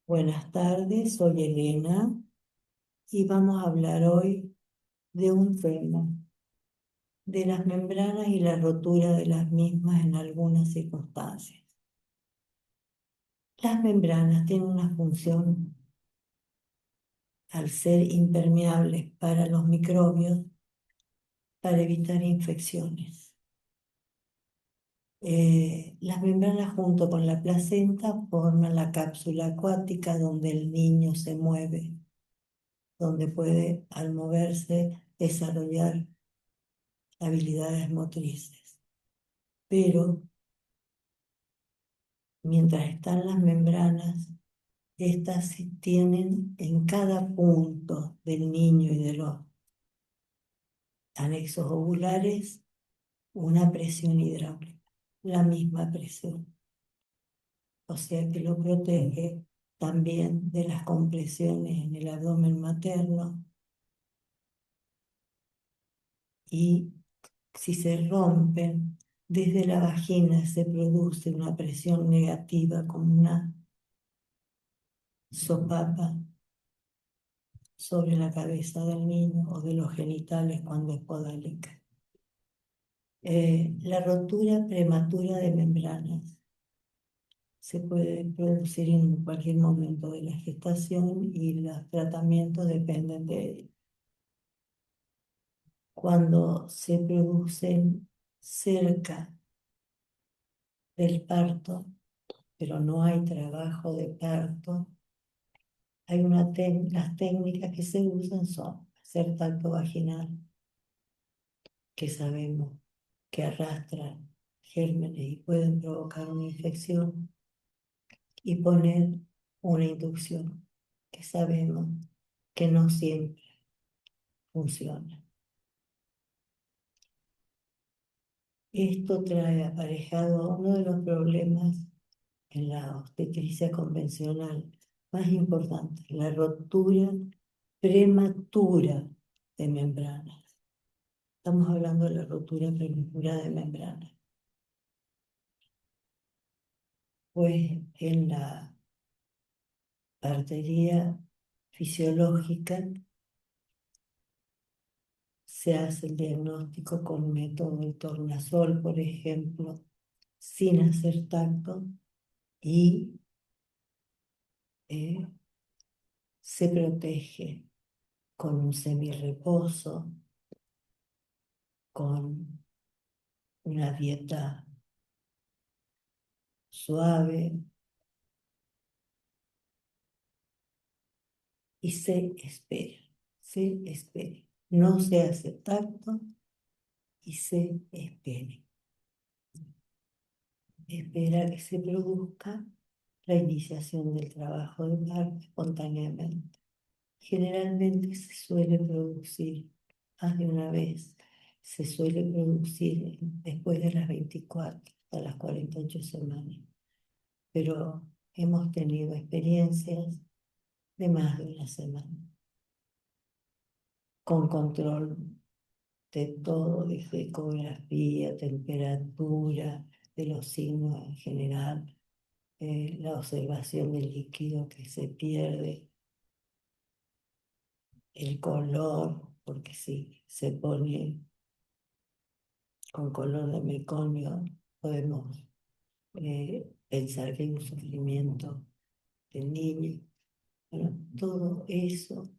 Buenas tardes, soy Elena y vamos a hablar hoy de un tema, de las membranas y la rotura de las mismas en algunas circunstancias. Las membranas tienen una función al ser impermeables para los microbios, para evitar infecciones. Las membranas junto con la placenta forman la cápsula acuática donde el niño se mueve, donde puede al moverse desarrollar habilidades motrices. Pero mientras están las membranas, estas tienen en cada punto del niño y de los anexos ovulares una presión hidráulica, la misma presión. O sea que lo protege también de las compresiones en el abdomen materno, y si se rompen, desde la vagina se produce una presión negativa como una sopapa sobre la cabeza del niño o de los genitales cuando es podálica. La rotura prematura de membranas se puede producir en cualquier momento de la gestación y los tratamientos dependen de ello. Cuando se producen cerca del parto, pero no hay trabajo de parto, hay las técnicas que se usan son hacer tacto vaginal, que sabemos que arrastran gérmenes y pueden provocar una infección, y poner una inducción, que sabemos que no siempre funciona. Esto trae aparejado uno de los problemas en la obstetricia convencional más importantes, la rotura prematura de membranas. Estamos hablando de la rotura prematura de membranas. Pues en la partería fisiológica se hace el diagnóstico con método de tornasol, por ejemplo, sin hacer tacto, y se protege con un semirreposo, con una dieta suave, y se espera. No se hace tacto y se espera. Espera que se produzca la iniciación del trabajo de parto espontáneamente. Generalmente se suele producir más de una vez, se suele producir después de las 24 hasta las 48 semanas, pero hemos tenido experiencias de más de una semana, con control de todo, desde ecografía, temperatura, de los signos en general, la observación del líquido que se pierde, el color, porque si se pone con color de mecomio, podemos pensar que hay un sufrimiento del niño. Bueno, todo eso,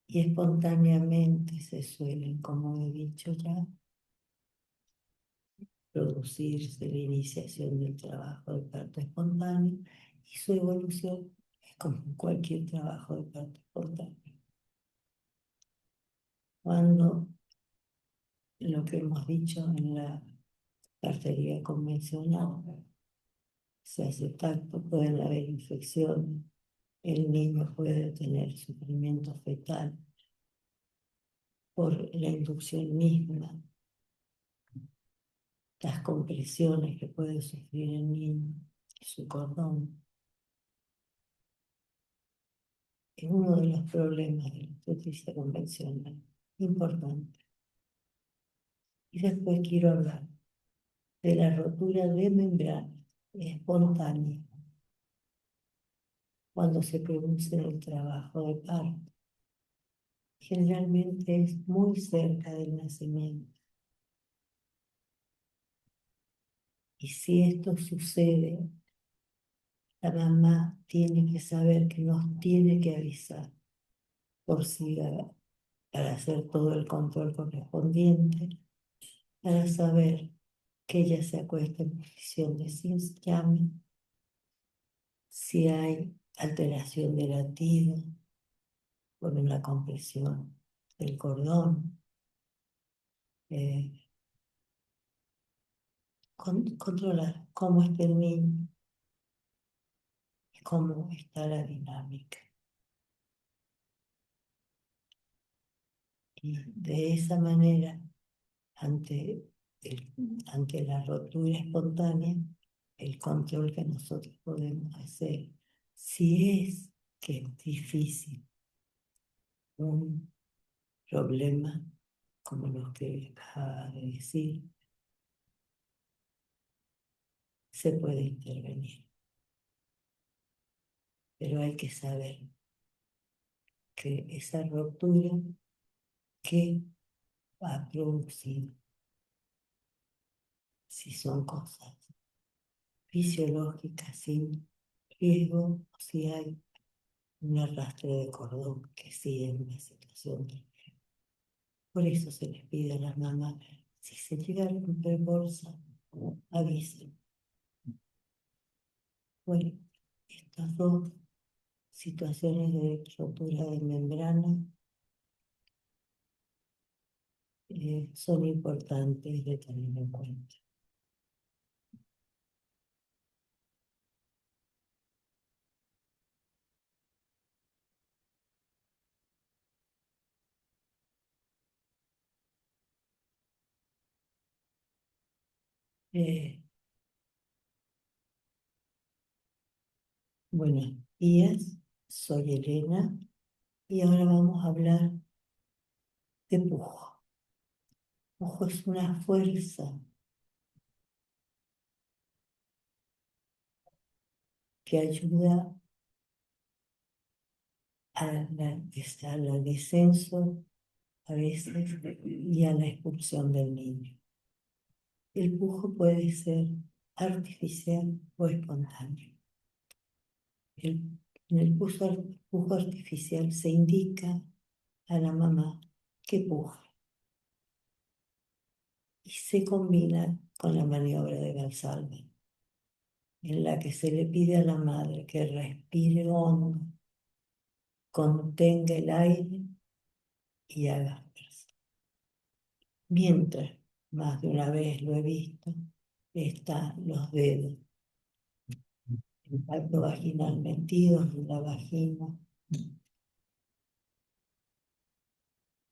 y espontáneamente se suelen, como he dicho ya, producirse la iniciación del trabajo de parto espontáneo, y su evolución es como cualquier trabajo de parto espontáneo. Cuando lo que hemos dicho en la partería convencional se hace tacto, pueden haber infecciones, el niño puede tener sufrimiento fetal por la inducción misma, las compresiones que puede sufrir el niño y su cordón. Es uno de los problemas de la obstetricia convencional, importante. Y después quiero hablar de la rotura de membrana espontánea. cuando se produce el trabajo de parto. Generalmente es muy cerca del nacimiento. Y si esto sucede, la mamá tiene que saber que nos tiene que avisar por si para hacer todo el control correspondiente, para saber que ella se acuesta en posición de sin llame, si hay alteración de latido por una compresión del cordón, eh, controlar cómo está el niño y cómo está la dinámica. Y de esa manera, ante, ante la rotura espontánea, el control que nosotros podemos hacer, si es que es difícil un problema como los que acaba de decir, se puede intervenir. Pero hay que saber que esa ruptura que va a producir, si son cosas fisiológicas sin riesgo, o si hay un arrastre de cordón que sigue en una situación de riesgo. Por eso se les pide a las mamás, si se llega a romper bolsa, avisen. Bueno, estas dos situaciones de rotura de membrana son importantes de tener en cuenta. Eh, Buenos días, soy Elena y ahora vamos a hablar de pujo. Pujo es una fuerza que ayuda al descenso a veces y a la expulsión del niño. El pujo puede ser artificial o espontáneo. En el pujo artificial se indica a la mamá que puja y se combina con la maniobra de Valsalva, en la que se le pide a la madre que respire hondo, contenga el aire y haga fuerza. Mientras, más de una vez lo he visto, están los dedos, el pacto vaginal metidos en la vagina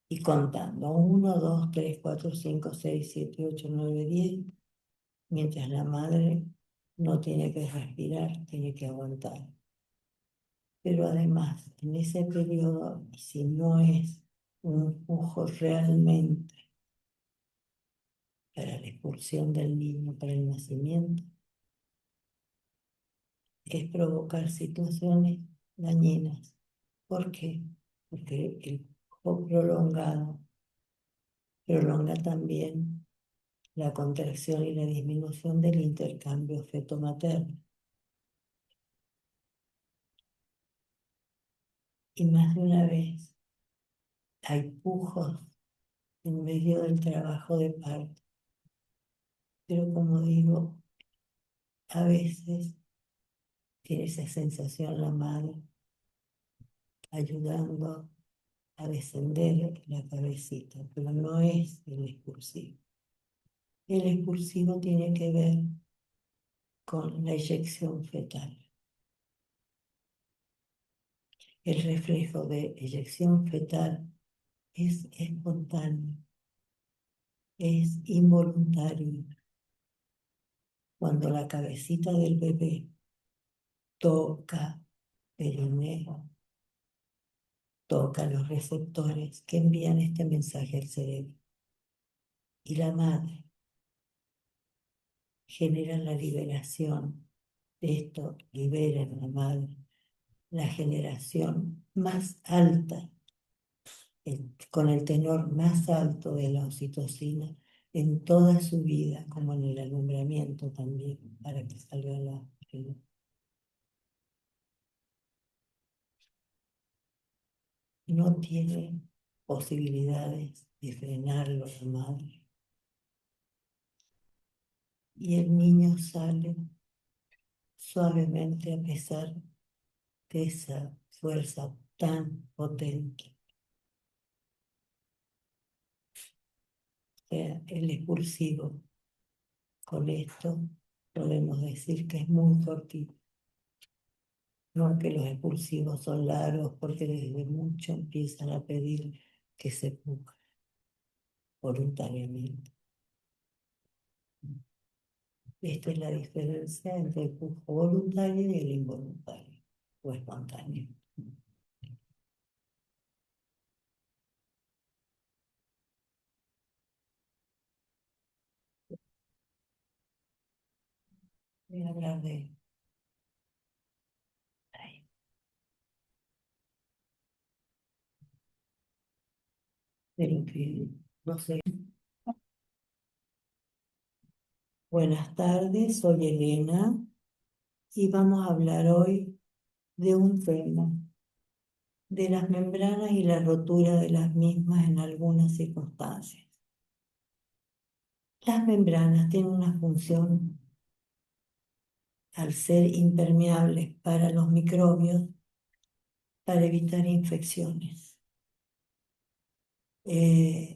y contando 1, 2, 3, 4, 5, 6, 7, 8, 9, 10, mientras la madre no tiene que respirar, tiene que aguantar. Pero además, en ese periodo, y si no es un empujo realmente para la expulsión del niño, para el nacimiento, es provocar situaciones dañinas. ¿Por qué? Porque el empujo prolongado prolonga también la contracción y la disminución del intercambio feto-materno. Y más de una vez hay pujos en medio del trabajo de parto. Pero como digo, a veces tiene esa sensación la madre ayudando a descender la cabecita, pero no es el expulsivo. El expulsivo tiene que ver con la eyección fetal. El reflejo de eyección fetal es espontáneo, es involuntario. Cuando la cabecita del bebé toca perineo, toca los receptores que envían este mensaje al cerebro. Y la madre genera la liberación de esto, libera a la madre la generación más alta, con el tenor más alto de la oxitocina en toda su vida, como en el alumbramiento también, para que salga la luz. No tiene posibilidades de frenarlo la madre. Y el niño sale suavemente a pesar de esa fuerza tan potente. O sea, el expulsivo, con esto podemos decir que es muy cortito. No que los expulsivos son largos porque desde mucho empiezan a pedir que se puja voluntariamente. Esta es la diferencia entre el pujo voluntario y el involuntario o espontáneo. Voy a hablar ay, de lo que no sé. Buenas tardes, soy Elena y vamos a hablar hoy de un tema, de las membranas y la rotura de las mismas en algunas circunstancias. Las membranas tienen una función al ser impermeables para los microbios, para evitar infecciones.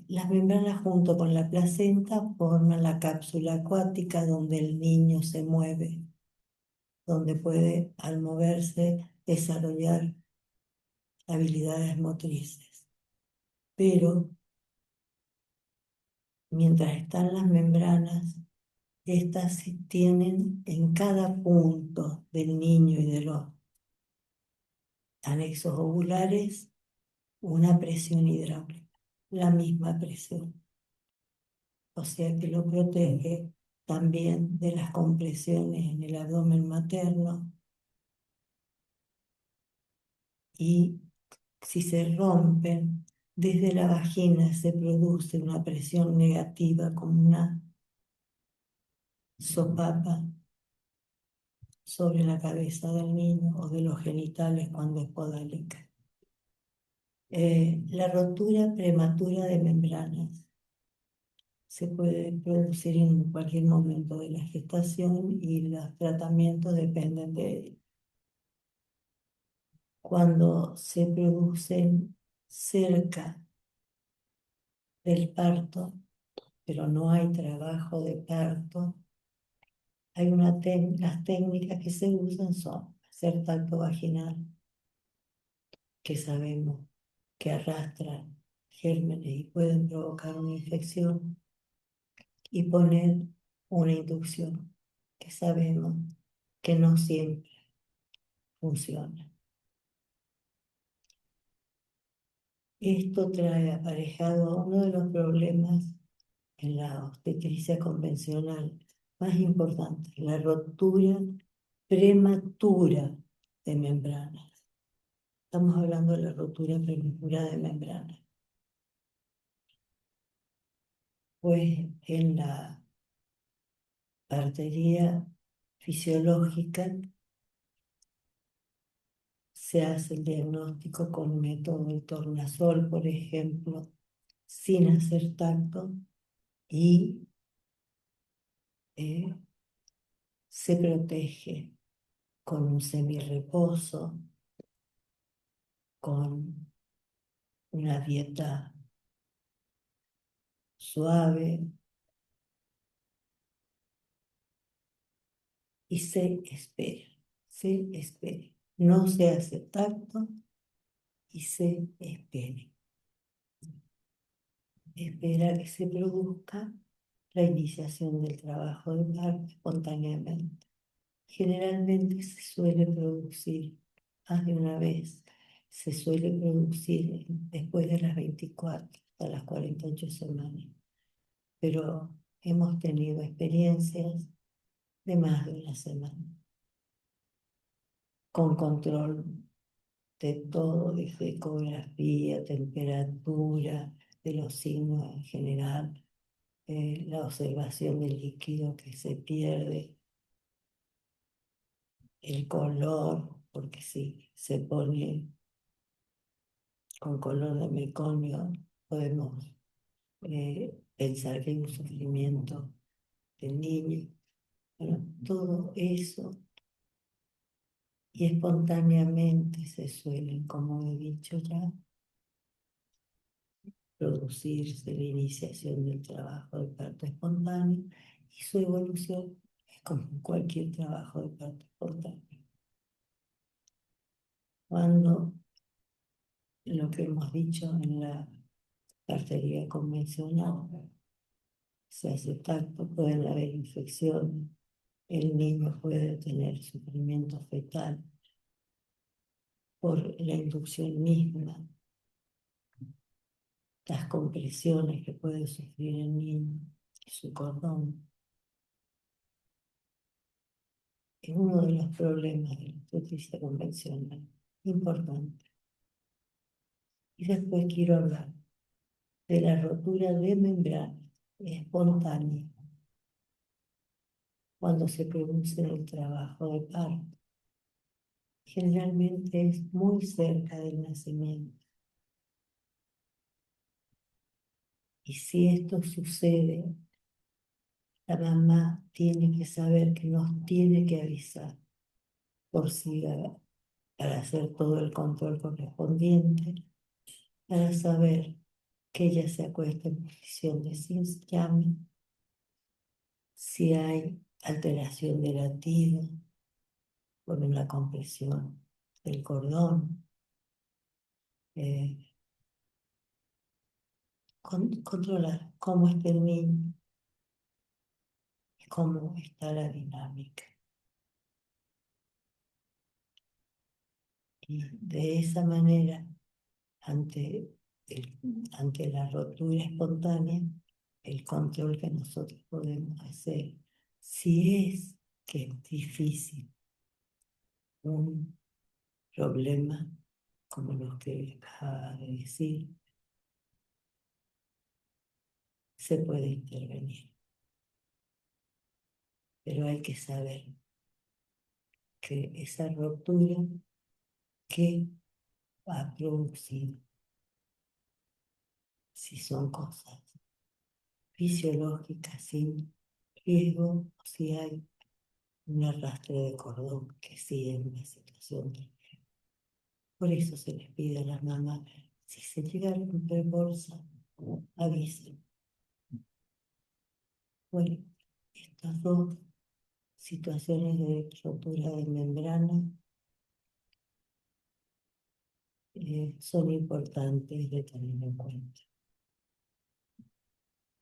Las membranas junto con la placenta forman la cápsula acuática donde el niño se mueve, donde puede al moverse desarrollar habilidades motrices. Pero mientras están las membranas, estas tienen en cada punto del niño y de los anexos ovulares una presión hidráulica, la misma presión. O sea que lo protege también de las compresiones en el abdomen materno y si se rompen, desde la vagina se produce una presión negativa como una sopapa sobre la cabeza del niño o de los genitales cuando es podálica. La rotura prematura de membranas se puede producir en cualquier momento de la gestación y los tratamientos dependen de ello. Cuando se producen cerca del parto, pero no hay trabajo de parto, hay las técnicas que se usan son hacer tacto vaginal, que sabemos que arrastran gérmenes y pueden provocar una infección, y poner una inducción, que sabemos que no siempre funciona. Esto trae aparejado uno de los problemas en la obstetricia convencional más importante, la rotura prematura de membranas. Estamos hablando de la rotura prematura de membranas. Pues en la partería fisiológica se hace el diagnóstico con método de tornasol, por ejemplo, sin hacer tacto y eh, se protege con un semirreposo, con una dieta suave y se espera. No se hace tacto y se espera. Espera que se produzca la iniciación del trabajo de parto espontáneamente. Generalmente se suele producir más de una vez, se suele producir después de las 24 hasta las 48 semanas, pero hemos tenido experiencias de más de una semana, con control de todo, desde ecografía, temperatura, de los signos en general, la observación del líquido que se pierde, el color, porque si se pone con color de meconium, podemos pensar que hay un sufrimiento del niño. Bueno, todo eso, y espontáneamente se suelen, como he dicho ya, producirse la iniciación del trabajo de parto espontáneo y su evolución es como cualquier trabajo de parto espontáneo. Cuando lo que hemos dicho en la partería convencional se hace tacto, pueden haber infecciones, el niño puede tener sufrimiento fetal por la inducción misma, las compresiones que puede sufrir el niño y su cordón. Es uno de los problemas de la obstetricia convencional, importante. Y después quiero hablar de la rotura de membrana espontánea cuando se produce el trabajo de parto. Generalmente es muy cerca del nacimiento. Y si esto sucede, la mamá tiene que saber que nos tiene que avisar por si para hacer todo el control correspondiente, para saber que ella se acuesta en posición de sin llame, si hay alteración de latido por una compresión del cordón, eh, controlar cómo está el niño y cómo está la dinámica. Y de esa manera, ante, ante la rotura espontánea, el control que nosotros podemos hacer, si es que es difícil un problema como los que acaba de decir, se puede intervenir. Pero hay que saber que esa ruptura que ha producido, si son cosas fisiológicas sin riesgo, o si hay un arrastre de cordón que sigue en una situación de riesgo. Por eso se les pide a las mamás, si se llega a romper bolsa, avisen. Bueno, estas dos situaciones de rotura de membrana son importantes de tener en cuenta.